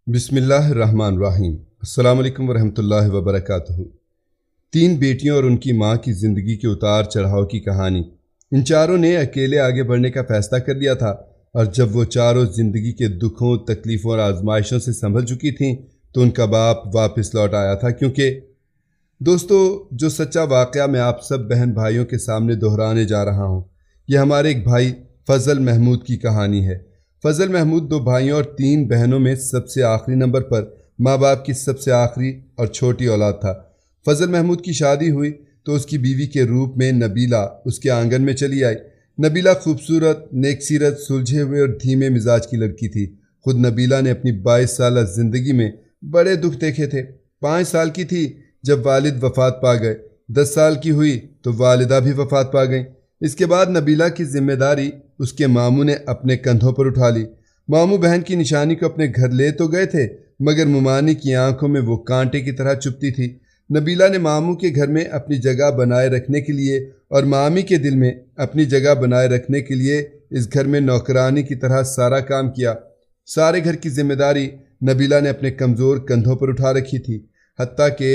بسم اللہ الرحمن الرحیم۔ السلام علیکم ورحمۃ اللہ وبرکاتہ۔ 3 بیٹیوں اور ان کی ماں کی زندگی کے اتار چڑھاؤ کی کہانی۔ ان چاروں نے اکیلے آگے بڑھنے کا فیصلہ کر لیا تھا، اور جب وہ چاروں زندگی کے دکھوں، تکلیفوں اور آزمائشوں سے سنبھل چکی تھیں تو ان کا باپ واپس لوٹ آیا تھا۔ کیونکہ دوستو، جو سچا واقعہ میں آپ سب بہن بھائیوں کے سامنے دہرانے جا رہا ہوں، یہ ہمارے ایک بھائی فضل محمود کی کہانی ہے۔ فضل محمود 2 بھائیوں اور 3 بہنوں میں سب سے آخری نمبر پر ماں باپ کی سب سے آخری اور چھوٹی اولاد تھا۔ فضل محمود کی شادی ہوئی تو اس کی بیوی کے روپ میں نبیلہ اس کے آنگن میں چلی آئی۔ نبیلہ خوبصورت، نیک سیرت، سلجھے ہوئے اور دھیمے مزاج کی لڑکی تھی۔ خود نبیلہ نے اپنی 22 سالہ زندگی میں بڑے دکھ دیکھے تھے۔ 5 سال کی تھی جب والد وفات پا گئے، 10 سال کی ہوئی تو والدہ بھی وفات پا گئیں۔ اس کے بعد نبیلہ کی ذمہ داری اس کے ماموں نے اپنے کندھوں پر اٹھا لی۔ ماموں بہن کی نشانی کو اپنے گھر لے تو گئے تھے، مگر ممانی کی آنکھوں میں وہ کانٹے کی طرح چبھتی تھی۔ نبیلہ نے ماموں کے گھر میں اپنی جگہ بنائے رکھنے کے لیے اور مامی کے دل میں اپنی جگہ بنائے رکھنے کے لیے اس گھر میں نوکرانی کی طرح سارا کام کیا۔ سارے گھر کی ذمہ داری نبیلہ نے اپنے کمزور کندھوں پر اٹھا رکھی تھی، حتیٰ کہ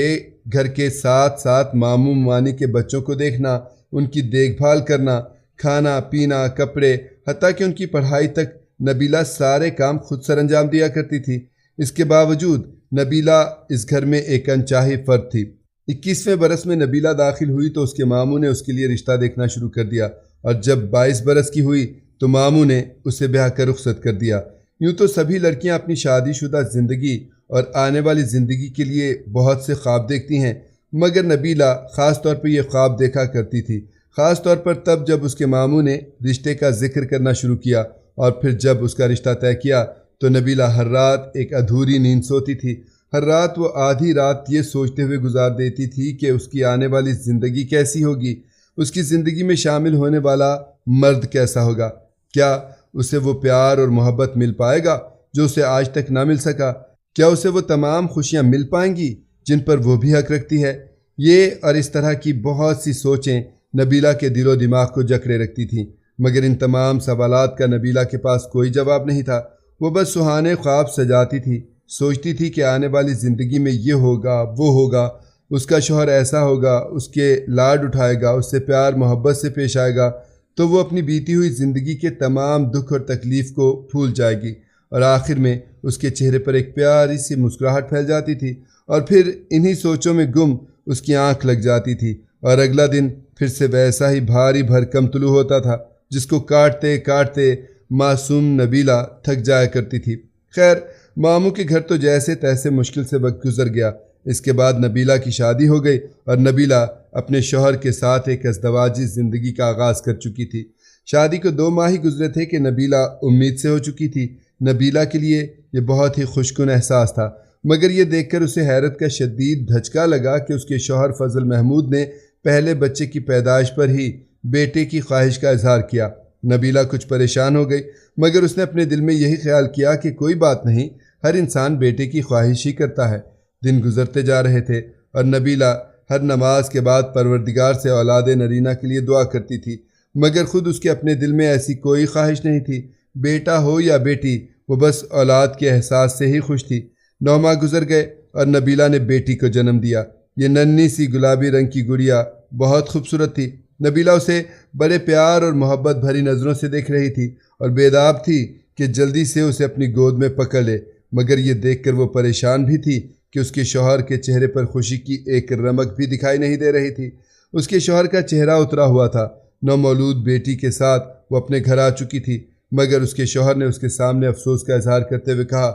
گھر کے ساتھ ساتھ ماموں ممانی کے بچوں کو دیکھنا، ان کی دیکھ بھال کرنا، کھانا پینا، کپڑے، حتیٰ کہ ان کی پڑھائی تک نبیلہ سارے کام خود سر انجام دیا کرتی تھی۔ اس کے باوجود نبیلہ اس گھر میں ایک انچاہی فرد تھی۔ 21ویں برس میں نبیلہ داخل ہوئی تو اس کے ماموں نے اس کے لیے رشتہ دیکھنا شروع کر دیا، اور جب 22 برس کی ہوئی تو ماموں نے اسے بیاہ کر رخصت کر دیا۔ یوں تو سبھی لڑکیاں اپنی شادی شدہ زندگی اور آنے والی زندگی کے لیے بہت سے خواب دیکھتی ہیں، مگر نبیلہ خاص طور پر یہ خواب دیکھا کرتی تھی، خاص طور پر تب جب اس کے ماموں نے رشتے کا ذکر کرنا شروع کیا، اور پھر جب اس کا رشتہ طے کیا تو نبیلہ ہر رات ایک ادھوری نیند سوتی تھی۔ ہر رات وہ آدھی رات یہ سوچتے ہوئے گزار دیتی تھی کہ اس کی آنے والی زندگی کیسی ہوگی، اس کی زندگی میں شامل ہونے والا مرد کیسا ہوگا، کیا اسے وہ پیار اور محبت مل پائے گا جو اسے آج تک نہ مل سکا، کیا اسے وہ تمام خوشیاں مل پائیں گی جن پر وہ بھی حق رکھتی ہے۔ یہ اور اس طرح کی بہت سی سوچیں نبیلہ کے دل و دماغ کو جکڑے رکھتی تھیں، مگر ان تمام سوالات کا نبیلہ کے پاس کوئی جواب نہیں تھا۔ وہ بس سہانے خواب سجاتی تھی، سوچتی تھی کہ آنے والی زندگی میں یہ ہوگا، وہ ہوگا، اس کا شوہر ایسا ہوگا، اس کے لاڈ اٹھائے گا، اس سے پیار محبت سے پیش آئے گا، تو وہ اپنی بیتی ہوئی زندگی کے تمام دکھ اور تکلیف کو بھول جائے گی، اور آخر میں اس کے چہرے پر ایک پیاری سی مسکراہٹ پھیل جاتی تھی، اور پھر انہی سوچوں میں گم اس کی آنکھ لگ جاتی تھی، اور اگلا دن پھر سے ویسا ہی بھاری بھرکم طلوع ہوتا تھا جس کو کاٹتے کاٹتے معصوم نبیلہ تھک جایا کرتی تھی۔ خیر، ماموں کے گھر تو جیسے تیسے مشکل سے وقت گزر گیا۔ اس کے بعد نبیلہ کی شادی ہو گئی، اور نبیلہ اپنے شوہر کے ساتھ ایک ازدواجی زندگی کا آغاز کر چکی تھی۔ شادی کو 2 ماہ ہی گزرے تھے کہ نبیلہ امید سے ہو چکی تھی۔ نبیلہ کے لیے یہ بہت ہی خوشکن احساس تھا، مگر یہ دیکھ کر اسے حیرت کا شدید دھچکا لگا کہ اس کے شوہر فضل محمود نے پہلے بچے کی پیدائش پر ہی بیٹے کی خواہش کا اظہار کیا۔ نبیلہ کچھ پریشان ہو گئی، مگر اس نے اپنے دل میں یہی خیال کیا کہ کوئی بات نہیں، ہر انسان بیٹے کی خواہش ہی کرتا ہے۔ دن گزرتے جا رہے تھے، اور نبیلہ ہر نماز کے بعد پروردگار سے اولاد نرینہ کے لیے دعا کرتی تھی، مگر خود اس کے اپنے دل میں ایسی کوئی خواہش نہیں تھی۔ بیٹا ہو یا بیٹی، وہ بس اولاد کے احساس سے ہی خوش تھی۔ 9 ماہ گزر گئے اور نبیلہ نے بیٹی کو جنم دیا۔ یہ ننھی سی گلابی رنگ کی گڑیا بہت خوبصورت تھی۔ نبیلہ اسے بڑے پیار اور محبت بھری نظروں سے دیکھ رہی تھی، اور بیداب تھی کہ جلدی سے اسے اپنی گود میں پکڑ لے، مگر یہ دیکھ کر وہ پریشان بھی تھی کہ اس کے شوہر کے چہرے پر خوشی کی ایک رمق بھی دکھائی نہیں دے رہی تھی۔ اس کے شوہر کا چہرہ اترا ہوا تھا۔ نومولود بیٹی کے ساتھ وہ اپنے گھر آ چکی تھی، مگر اس کے شوہر نے اس کے سامنے افسوس کا اظہار کرتے ہوئے کہا،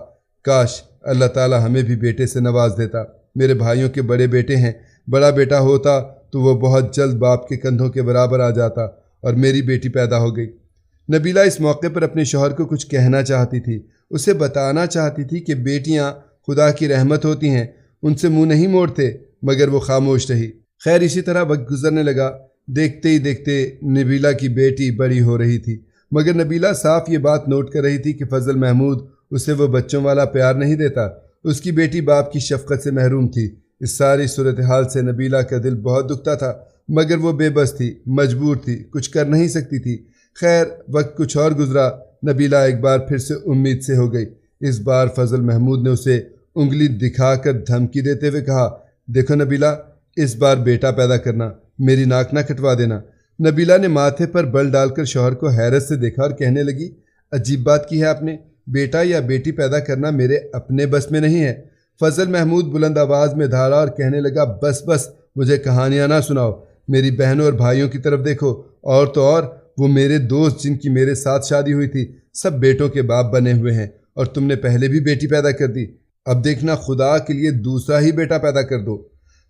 کاش اللہ تعالی ہمیں بھی بیٹے سے نواز دیتا۔ میرے بھائیوں کے بڑے بیٹے ہیں، بڑا بیٹا ہوتا تو وہ بہت جلد باپ کے کندھوں کے برابر آ جاتا، اور میری بیٹی پیدا ہو گئی۔ نبیلہ اس موقع پر اپنے شوہر کو کچھ کہنا چاہتی تھی، اسے بتانا چاہتی تھی کہ بیٹیاں خدا کی رحمت ہوتی ہیں، ان سے منہ نہیں موڑتے، مگر وہ خاموش رہی۔ خیر، اسی طرح وقت گزرنے لگا۔ دیکھتے ہی دیکھتے نبیلہ کی بیٹی بڑی ہو رہی تھی، مگر نبیلہ صاف یہ بات نوٹ کر رہی تھی کہ فضل محمود اسے وہ بچوں والا پیار نہیں دیتا، اس کی بیٹی باپ کی شفقت سے محروم تھی۔ اس ساری صورتحال سے نبیلہ کا دل بہت دکھتا تھا، مگر وہ بے بس تھی، مجبور تھی، کچھ کر نہیں سکتی تھی۔ خیر، وقت کچھ اور گزرا۔ نبیلہ ایک بار پھر سے امید سے ہو گئی۔ اس بار فضل محمود نے اسے انگلی دکھا کر دھمکی دیتے ہوئے کہا، دیکھو نبیلہ، اس بار بیٹا پیدا کرنا، میری ناک نہ کٹوا دینا۔ نبیلہ نے ماتھے پر بل ڈال کر شوہر کو حیرت سے دیکھا اور کہنے لگی، عجیب بات کی ہے آپ نے، بیٹا یا بیٹی پیدا کرنا میرے اپنے بس میں نہیں ہے۔ فضل محمود بلند آواز میں دھاڑا اور کہنے لگا، بس بس، مجھے کہانیاں نہ سناؤ، میری بہنوں اور بھائیوں کی طرف دیکھو، اور تو اور وہ میرے دوست جن کی میرے ساتھ شادی ہوئی تھی سب بیٹوں کے باپ بنے ہوئے ہیں، اور تم نے پہلے بھی بیٹی پیدا کر دی، اب دیکھنا خدا کے لیے دوسرا ہی بیٹا پیدا کر دو۔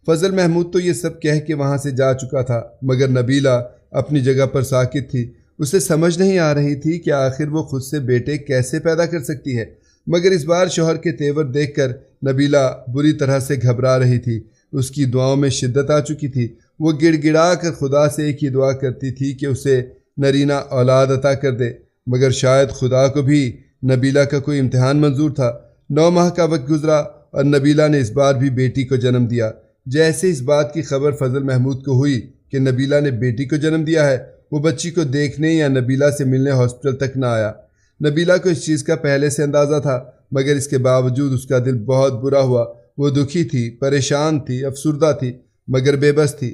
فضل محمود تو یہ سب کہہ کے وہاں سے جا چکا تھا، مگر نبیلہ اپنی جگہ پر ساکت تھی۔ اسے سمجھ نہیں آ رہی تھی کہ آخر وہ خود سے بیٹے کیسے پیدا کر سکتی ہے، مگر اس بار شوہر کے تیور دیکھ کر نبیلہ بری طرح سے گھبرا رہی تھی۔ اس کی دعاؤں میں شدت آ چکی تھی۔ وہ گڑ گڑا کر خدا سے ایک ہی دعا کرتی تھی کہ اسے نرینہ اولاد عطا کر دے، مگر شاید خدا کو بھی نبیلہ کا کوئی امتحان منظور تھا۔ 9 ماہ کا وقت گزرا اور نبیلہ نے اس بار بھی بیٹی کو جنم دیا۔ جیسے اس بات کی خبر فضل محمود کو ہوئی کہ نبیلہ نے بیٹی کو جنم دیا ہے، وہ بچی کو دیکھنے یا نبیلہ سے ملنے ہاسپٹل تک نہ آیا۔ نبیلہ کو اس چیز کا پہلے سے اندازہ تھا، مگر اس کے باوجود اس کا دل بہت برا ہوا۔ وہ دکھی تھی، پریشان تھی، افسردہ تھی، مگر بے بس تھی۔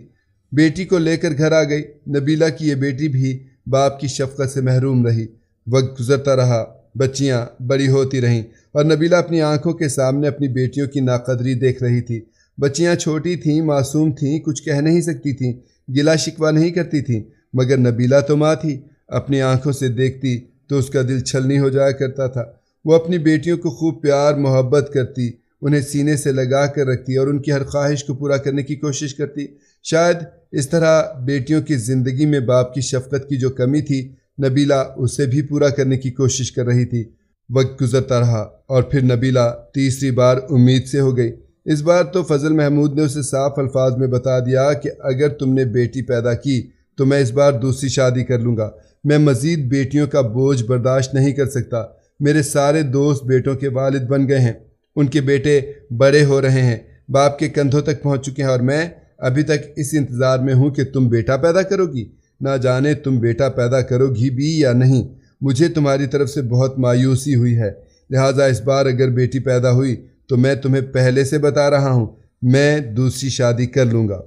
بیٹی کو لے کر گھر آ گئی۔ نبیلہ کی یہ بیٹی بھی باپ کی شفقت سے محروم رہی۔ وقت گزرتا رہا، بچیاں بڑی ہوتی رہیں اور نبیلہ اپنی آنکھوں کے سامنے اپنی بیٹیوں کی ناقدری دیکھ رہی تھی۔ بچیاں چھوٹی تھیں، معصوم تھیں، کچھ کہہ نہیں سکتی تھیں، گلا شکوہ نہیں کرتی تھیں، مگر نبیلہ تو ماں تھی۔ اپنی آنکھوں سے دیکھتی تو اس کا دل چھلنی ہو جایا کرتا تھا۔ وہ اپنی بیٹیوں کو خوب پیار محبت کرتی، انہیں سینے سے لگا کر رکھتی اور ان کی ہر خواہش کو پورا کرنے کی کوشش کرتی۔ شاید اس طرح بیٹیوں کی زندگی میں باپ کی شفقت کی جو کمی تھی، نبیلہ اسے بھی پورا کرنے کی کوشش کر رہی تھی۔ وقت گزرتا رہا اور پھر نبیلہ تیسری بار امید سے ہو گئی۔ اس بار تو فضل محمود نے اسے صاف الفاظ میں بتا دیا کہ اگر تم نے بیٹی پیدا کی تو میں اس بار دوسری شادی کر لوں گا۔ میں مزید بیٹیوں کا بوجھ برداشت نہیں کر سکتا۔ میرے سارے دوست بیٹوں کے والد بن گئے ہیں، ان کے بیٹے بڑے ہو رہے ہیں، باپ کے کندھوں تک پہنچ چکے ہیں، اور میں ابھی تک اس انتظار میں ہوں کہ تم بیٹا پیدا کرو گی۔ نہ جانے تم بیٹا پیدا کرو گی بھی یا نہیں۔ مجھے تمہاری طرف سے بہت مایوسی ہوئی ہے، لہٰذا اس بار اگر بیٹی پیدا ہوئی تو میں تمہیں پہلے سے بتا رہا ہوں، میں دوسری شادی کر لوں گا۔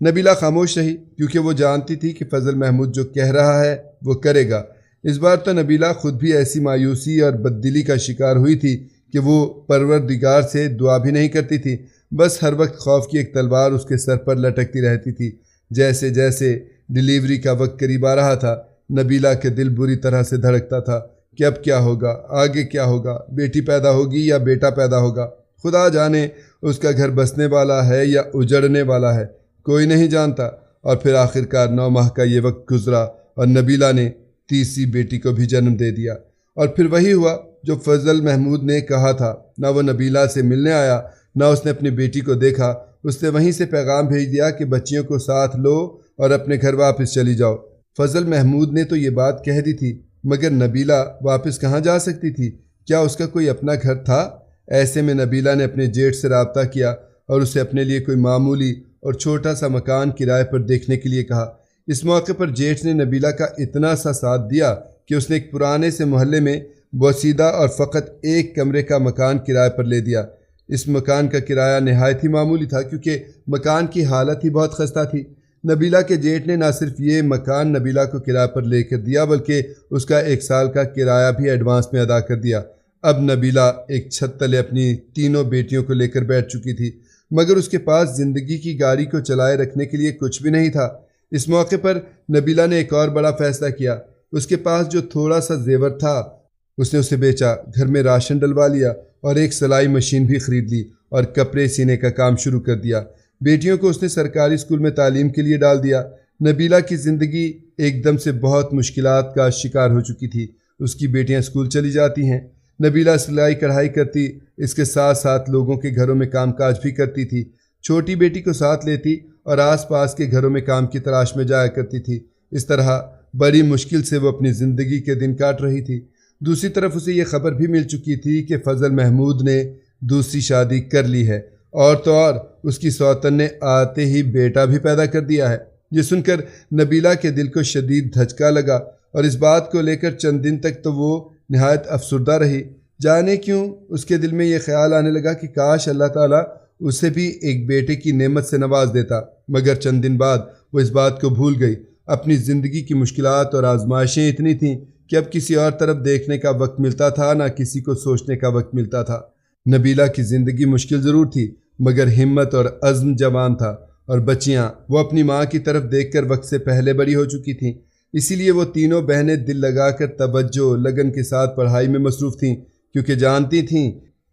نبیلہ خاموش رہی، کیونکہ وہ جانتی تھی کہ فضل محمود جو کہہ رہا ہے وہ کرے گا۔ اس بار تو نبیلہ خود بھی ایسی مایوسی اور بددلی کا شکار ہوئی تھی کہ وہ پروردگار سے دعا بھی نہیں کرتی تھی، بس ہر وقت خوف کی ایک تلوار اس کے سر پر لٹکتی رہتی تھی۔ جیسے جیسے ڈیلیوری کا وقت قریب آ رہا تھا، نبیلہ کے دل بری طرح سے دھڑکتا تھا کہ اب کیا ہوگا، آگے کیا ہوگا، بیٹی پیدا ہوگی یا بیٹا پیدا ہوگا۔ خدا جانے اس کا گھر بسنے والا ہے یا اجڑنے والا ہے، کوئی نہیں جانتا۔ اور پھر آخرکار 9 ماہ کا یہ وقت گزرا اور نبیلہ نے تیسری بیٹی کو بھی جنم دے دیا۔ اور پھر وہی ہوا جو فضل محمود نے کہا تھا، نہ وہ نبیلہ سے ملنے آیا، نہ اس نے اپنی بیٹی کو دیکھا۔ اس نے وہیں سے پیغام بھیج دیا کہ بچیوں کو ساتھ لو اور اپنے گھر واپس چلی جاؤ۔ فضل محمود نے تو یہ بات کہہ دی تھی، مگر نبیلہ واپس کہاں جا سکتی تھی؟ کیا اس کا کوئی اپنا گھر تھا؟ ایسے میں نبیلہ نے اپنے جیٹ سے رابطہ کیا اور اسے اپنے لیے کوئی معمولی اور چھوٹا سا مکان کرائے پر دیکھنے کے لیے کہا۔ اس موقع پر جیٹھ نے نبیلہ کا اتنا سا ساتھ دیا کہ اس نے ایک پرانے سے محلے میں بوسیدہ اور فقط 1 کمرے کا مکان کرائے پر لے دیا۔ اس مکان کا کرایہ نہایت ہی معمولی تھا، کیونکہ مکان کی حالت ہی بہت خستہ تھی۔ نبیلہ کے جیٹھ نے نہ صرف یہ مکان نبیلہ کو کرائے پر لے کر دیا، بلکہ اس کا 1 سال کا کرایہ بھی ایڈوانس میں ادا کر دیا۔ اب نبیلہ ایک چھت تلے اپنی تینوں بیٹیوں کو لے کر بیٹھ چکی تھی، مگر اس کے پاس زندگی کی گاڑی کو چلائے رکھنے کے لیے کچھ بھی نہیں تھا۔ اس موقع پر نبیلہ نے ایک اور بڑا فیصلہ کیا۔ اس کے پاس جو تھوڑا سا زیور تھا اس نے اسے بیچا، گھر میں راشن ڈلوا لیا اور ایک سلائی مشین بھی خرید لی اور کپڑے سینے کا کام شروع کر دیا۔ بیٹیوں کو اس نے سرکاری اسکول میں تعلیم کے لیے ڈال دیا۔ نبیلہ کی زندگی ایک دم سے بہت مشکلات کا شکار ہو چکی تھی۔ اس کی بیٹیاں اسکول چلی جاتی ہیں، نبیلہ سلائی کڑھائی کرتی، اس کے ساتھ ساتھ لوگوں کے گھروں میں کام کاج بھی کرتی تھی۔ چھوٹی بیٹی کو ساتھ لیتی اور آس پاس کے گھروں میں کام کی تلاش میں جایا کرتی تھی۔ اس طرح بڑی مشکل سے وہ اپنی زندگی کے دن کاٹ رہی تھی۔ دوسری طرف اسے یہ خبر بھی مل چکی تھی کہ فضل محمود نے دوسری شادی کر لی ہے، اور تو اور اس کی سوتن نے آتے ہی بیٹا بھی پیدا کر دیا ہے۔ یہ سن کر نبیلہ کے دل کو شدید دھچکا لگا اور اس بات کو لے کر چند دن تک تو وہ نہایت افسردہ رہی۔ جانے کیوں اس کے دل میں یہ خیال آنے لگا کہ کاش اللہ تعالیٰ اسے بھی ایک بیٹے کی نعمت سے نواز دیتا، مگر چند دن بعد وہ اس بات کو بھول گئی۔ اپنی زندگی کی مشکلات اور آزمائشیں اتنی تھیں کہ اب کسی اور طرف دیکھنے کا وقت ملتا تھا، نہ کسی کو سوچنے کا وقت ملتا تھا۔ نبیلہ کی زندگی مشکل ضرور تھی، مگر ہمت اور عزم جوان تھا، اور بچیاں وہ اپنی ماں کی طرف دیکھ کر وقت سے پہلے بڑی ہو چکی تھیں۔ اسی لیے وہ تینوں بہنیں دل لگا کر توجہ لگن کے ساتھ پڑھائی میں مصروف تھیں، کیونکہ جانتی تھیں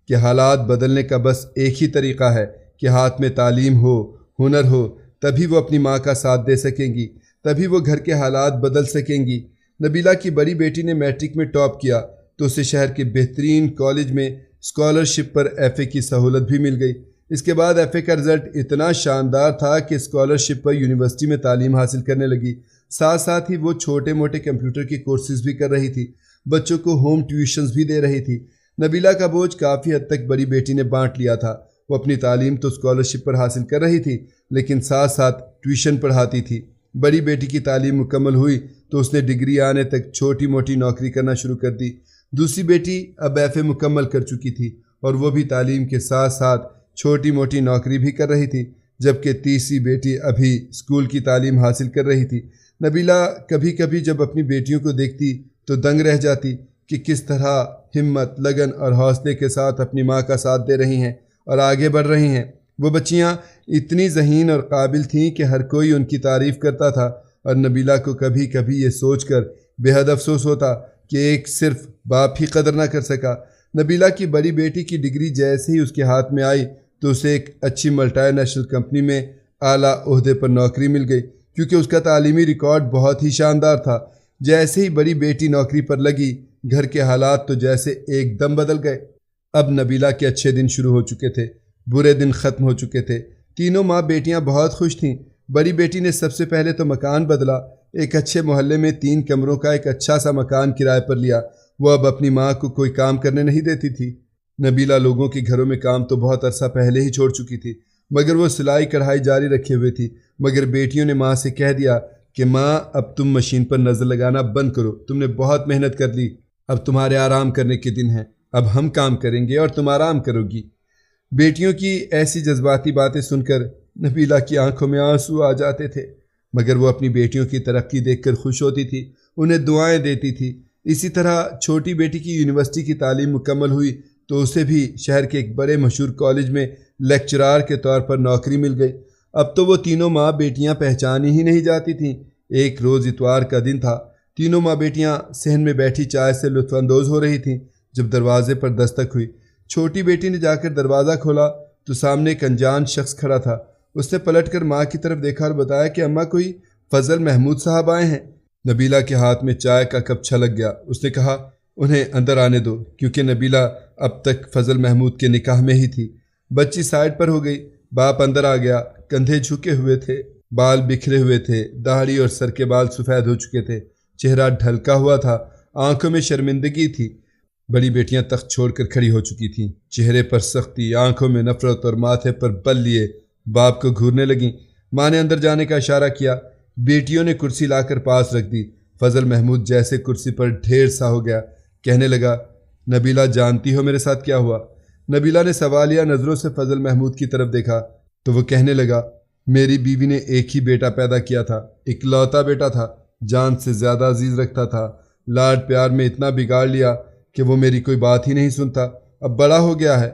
کہ حالات بدلنے کا بس ایک ہی طریقہ ہے کہ ہاتھ میں تعلیم ہو، ہنر ہو، تبھی وہ اپنی ماں کا ساتھ دے سکیں گی، تبھی وہ گھر کے حالات بدل سکیں گی۔ نبیلہ کی بڑی بیٹی نے میٹرک میں ٹاپ کیا تو اسے شہر کے بہترین کالج میں اسکالرشپ پر ایف اے کی سہولت بھی مل گئی۔ اس کے بعد ایف اے کا رزلٹ اتنا شاندار تھا کہ اسکالرشپ پر یونیورسٹی میں تعلیم حاصل کرنے لگی۔ ساتھ ساتھ ہی وہ چھوٹے موٹے کمپیوٹر کے کورسز بھی کر رہی تھی، بچوں کو ہوم ٹیوشنز بھی دے رہی تھی۔ نبیلہ کا بوجھ کافی حد تک بڑی بیٹی نے بانٹ لیا تھا۔ وہ اپنی تعلیم تو اسکالرشپ پر حاصل کر رہی تھی، لیکن ساتھ ساتھ ٹیوشن پڑھاتی تھی۔ بڑی بیٹی کی تعلیم مکمل ہوئی تو اس نے ڈگری آنے تک چھوٹی موٹی نوکری کرنا شروع کر دی۔ دوسری بیٹی اب ایف اے مکمل کر چکی تھی اور وہ بھی تعلیم کے ساتھ ساتھ چھوٹی موٹی نوکری بھی کر رہی تھی، جبکہ تیسری بیٹی ابھی اسکول کی تعلیم حاصل کر رہی تھی۔ نبیلہ کبھی کبھی جب اپنی بیٹیوں کو دیکھتی تو دنگ رہ جاتی کہ کس طرح ہمت، لگن اور حوصلے کے ساتھ اپنی ماں کا ساتھ دے رہی ہیں اور آگے بڑھ رہی ہیں۔ وہ بچیاں اتنی ذہین اور قابل تھیں کہ ہر کوئی ان کی تعریف کرتا تھا، اور نبیلہ کو کبھی کبھی یہ سوچ کر بے حد افسوس ہوتا کہ ایک صرف باپ ہی قدر نہ کر سکا۔ نبیلہ کی بڑی بیٹی کی ڈگری جیسے ہی اس کے ہاتھ میں آئی تو اسے ایک اچھی ملٹی نیشنل کمپنی میں اعلیٰ عہدے پر نوکری مل گئی، کیونکہ اس کا تعلیمی ریکارڈ بہت ہی شاندار تھا۔ جیسے ہی بڑی بیٹی نوکری پر لگی، گھر کے حالات تو جیسے ایک دم بدل گئے۔ اب نبیلہ کے اچھے دن شروع ہو چکے تھے، برے دن ختم ہو چکے تھے۔ تینوں ماں بیٹیاں بہت خوش تھیں۔ بڑی بیٹی نے سب سے پہلے تو مکان بدلا، ایک اچھے محلے میں 3 کمروں کا ایک اچھا سا مکان کرائے پر لیا۔ وہ اب اپنی ماں کو کوئی کام کرنے نہیں دیتی تھی۔ نبیلہ لوگوں کے گھروں میں کام تو بہت عرصہ پہلے ہی چھوڑ چکی تھی، مگر وہ سلائی کڑھائی جاری رکھے ہوئے تھی۔ مگر بیٹیوں نے ماں سے کہہ دیا کہ ماں اب تم مشین پر نظر لگانا بند کرو، تم نے بہت محنت کر لی، اب تمہارے آرام کرنے کے دن ہیں، اب ہم کام کریں گے اور تم آرام کرو گی۔ بیٹیوں کی ایسی جذباتی باتیں سن کر نبیلہ کی آنکھوں میں آنسو آ جاتے تھے، مگر وہ اپنی بیٹیوں کی ترقی دیکھ کر خوش ہوتی تھی، انہیں دعائیں دیتی تھی۔ اسی طرح چھوٹی بیٹی کی یونیورسٹی کی تعلیم مکمل ہوئی تو اسے بھی شہر کے ایک بڑے مشہور کالج میں لیکچرار کے طور پر نوکری مل گئی۔ اب تو وہ تینوں ماں بیٹیاں پہچانی ہی نہیں جاتی تھیں۔ ایک روز اتوار کا دن تھا، تینوں ماں بیٹیاں صحن میں بیٹھی چائے سے لطف اندوز ہو رہی تھیں جب دروازے پر دستک ہوئی۔ چھوٹی بیٹی نے جا کر دروازہ کھولا تو سامنے ایک انجان شخص کھڑا تھا۔ اس نے پلٹ کر ماں کی طرف دیکھا اور بتایا کہ اماں کوئی فضل محمود صاحب آئے ہیں۔ نبیلہ کے ہاتھ میں چائے کا کپ چھلک گیا۔ اس نے کہا انہیں اندر آنے دو، کیونکہ نبیلہ اب تک فضل محمود کے نکاح میں ہی تھی۔ بچی سائڈ پر ہو گئی، باپ اندر آ گیا، کندھے جھکے ہوئے تھے، بال بکھرے ہوئے تھے، داڑھی اور سر کے بال سفید ہو چکے تھے، چہرہ ڈھلکا ہوا تھا، آنکھوں میں شرمندگی تھی۔ بڑی بیٹیاں تخت چھوڑ کر کھڑی ہو چکی تھیں، چہرے پر سختی، آنکھوں میں نفرت اور ماتھے پر بل لیے باپ کو گھورنے لگیں۔ ماں نے اندر جانے کا اشارہ کیا، بیٹیوں نے کرسی لا کر پاس رکھ دی۔ فضل محمود جیسے کرسی پر ڈھیر سا ہو گیا، کہنے لگا نبیلہ جانتی ہو میرے ساتھ کیا ہوا؟ نبیلہ نے سوالیہ نظروں سے فضل محمود کی طرف دیکھا تو وہ کہنے لگا میری بیوی نے ایک ہی بیٹا پیدا کیا تھا، اکلوتا بیٹا تھا، جان سے زیادہ عزیز رکھتا تھا، لاڈ پیار میں اتنا بگاڑ لیا کہ وہ میری کوئی بات ہی نہیں سنتا۔ اب بڑا ہو گیا ہے،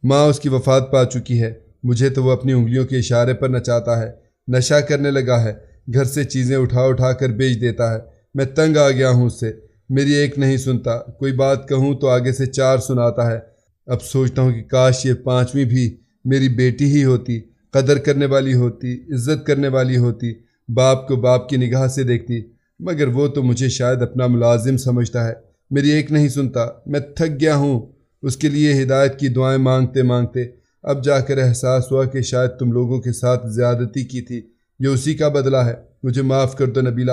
ماں اس کی وفات پا چکی ہے، مجھے تو وہ اپنی انگلیوں کے اشارے پر نچاتا ہے، نشہ کرنے لگا ہے، گھر سے چیزیں اٹھا اٹھا کر بیچ دیتا ہے۔ میں تنگ آ گیا ہوں اس سے، میری ایک نہیں سنتا، کوئی بات کہوں تو آگے سے 4 سناتا ہے۔ اب سوچتا ہوں کہ کاش یہ 5ویں بھی میری بیٹی ہی ہوتی، قدر کرنے والی ہوتی، عزت کرنے والی ہوتی، باپ کو باپ کی نگاہ سے دیکھتی، مگر وہ تو مجھے شاید اپنا ملازم سمجھتا ہے، میری ایک نہیں سنتا۔ میں تھک گیا ہوں اس کے لیے ہدایت کی دعائیں مانگتے مانگتے۔ اب جا کر احساس ہوا کہ شاید تم لوگوں کے ساتھ زیادتی کی تھی، یہ اسی کا بدلہ ہے، مجھے معاف کر دو نبیلہ۔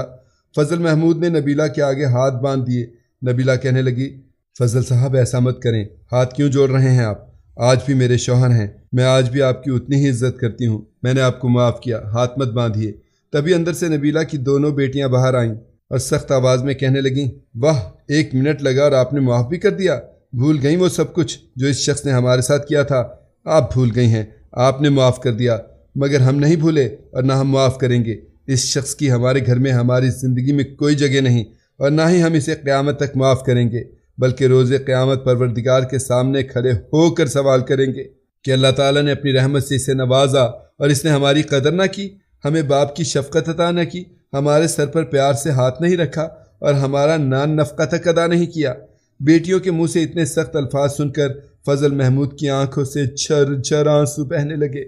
فضل محمود نے نبیلہ کے آگے ہاتھ باندھ دیے۔ نبیلہ کہنے لگی فضل صاحب ایسا مت کریں، ہاتھ کیوں جوڑ رہے ہیں آپ؟ آج بھی میرے شوہر ہیں، میں آج بھی آپ کی اتنی ہی عزت کرتی ہوں، میں نے آپ کو معاف کیا، ہاتھ مت باندھیے۔ تبھی اندر سے نبیلہ کی دونوں بیٹیاں باہر آئیں اور سخت آواز میں کہنے لگیں واہ 1 منٹ لگا اور آپ نے معاف بھی کر دیا، بھول گئیں وہ سب کچھ جو اس شخص نے ہمارے ساتھ کیا تھا؟ آپ بھول گئی ہیں، آپ نے معاف کر دیا، مگر ہم نہیں بھولے اور نہ ہم معاف کریں گے۔ اس شخص کی ہمارے گھر میں، ہماری زندگی میں کوئی جگہ نہیں، اور نہ ہی ہم اسے قیامت تک معاف کریں گے، بلکہ روز قیامت پروردگار کے سامنے کھڑے ہو کر سوال کریں گے کہ اللہ تعالیٰ نے اپنی رحمت سے اسے نوازا اور اس نے ہماری قدر نہ کی، ہمیں باپ کی شفقت عطا نہ کی، ہمارے سر پر پیار سے ہاتھ نہیں رکھا اور ہمارا نان نفقہ تک ادا نہیں کیا۔ بیٹیوں کے منہ سے اتنے سخت الفاظ سن کر فضل محمود کی آنکھوں سے جھر جھر آنسو بہنے لگے۔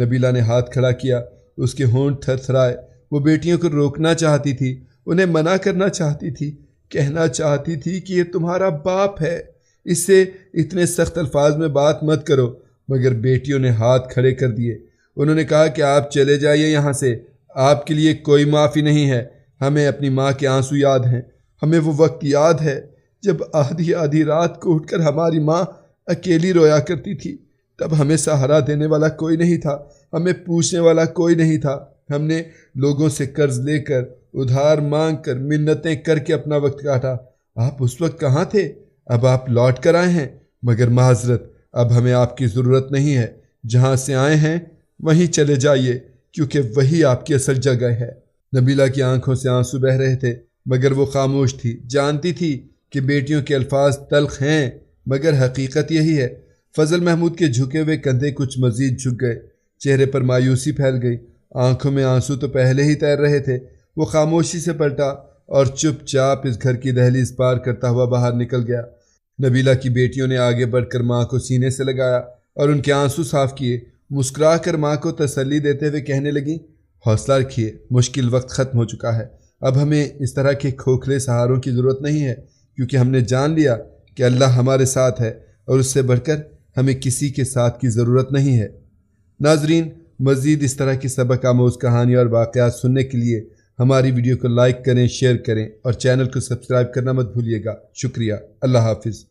نبیلہ نے ہاتھ کھڑا کیا، اس کے ہونٹ تھر تھرائے۔ وہ بیٹیوں کو روکنا چاہتی تھی، انہیں منع کرنا چاہتی تھی، کہنا چاہتی تھی کہ یہ تمہارا باپ ہے، اس سے اتنے سخت الفاظ میں بات مت کرو، مگر بیٹیوں نے ہاتھ کھڑے کر دیے۔ انہوں نے کہا کہ آپ چلے جائیے یہاں سے، آپ کے لیے کوئی معافی نہیں ہے۔ ہمیں اپنی ماں کے آنسو یاد ہیں، ہمیں وہ وقت یاد ہے جب آدھی آدھی رات کو اٹھ کر ہماری ماں اکیلی رویا کرتی تھی۔ تب ہمیں سہارا دینے والا کوئی نہیں تھا، ہمیں پوچھنے والا کوئی نہیں تھا۔ ہم نے لوگوں سے قرض لے کر، ادھار مانگ کر، منتیں کر کے اپنا وقت کاٹا۔ آپ اس وقت کہاں تھے؟ اب آپ لوٹ کر آئے ہیں، مگر معذرت، اب ہمیں آپ کی ضرورت نہیں ہے۔ جہاں سے آئے ہیں وہیں چلے جائیے، کیونکہ وہی آپ کی اصل جگہ ہے۔ نبیلہ کی آنکھوں سے آنسو بہہ رہے تھے، مگر وہ خاموش تھی، جانتی تھی کہ بیٹیوں کے الفاظ تلخ ہیں، مگر حقیقت یہی ہے۔ فضل محمود کے جھکے ہوئے کندھے کچھ مزید جھک گئے، چہرے پر مایوسی پھیل گئی، آنکھوں میں آنسو تو پہلے ہی تیر رہے تھے۔ وہ خاموشی سے پلٹا اور چپ چاپ اس گھر کی دہلیز پار کرتا ہوا باہر نکل گیا۔ نبیلہ کی بیٹیوں نے آگے بڑھ کر ماں کو سینے سے لگایا اور ان کے آنسو صاف کیے۔ مسکرا کر ماں کو تسلی دیتے ہوئے کہنے لگیں، حوصلہ رکھیے، مشکل وقت ختم ہو چکا ہے، اب ہمیں اس طرح کے کھوکھلے سہاروں کی ضرورت نہیں ہے، کیونکہ ہم نے جان لیا کہ اللہ ہمارے ساتھ ہے اور اس سے بڑھ کر ہمیں کسی کے ساتھ کی ضرورت نہیں ہے۔ ناظرین، مزید اس طرح کی سبق آموز کہانیاں اور واقعات سننے کے لیے ہماری ویڈیو کو لائک کریں، شیئر کریں اور چینل کو سبسکرائب کرنا مت بھولیے گا۔ شکریہ۔ اللہ حافظ۔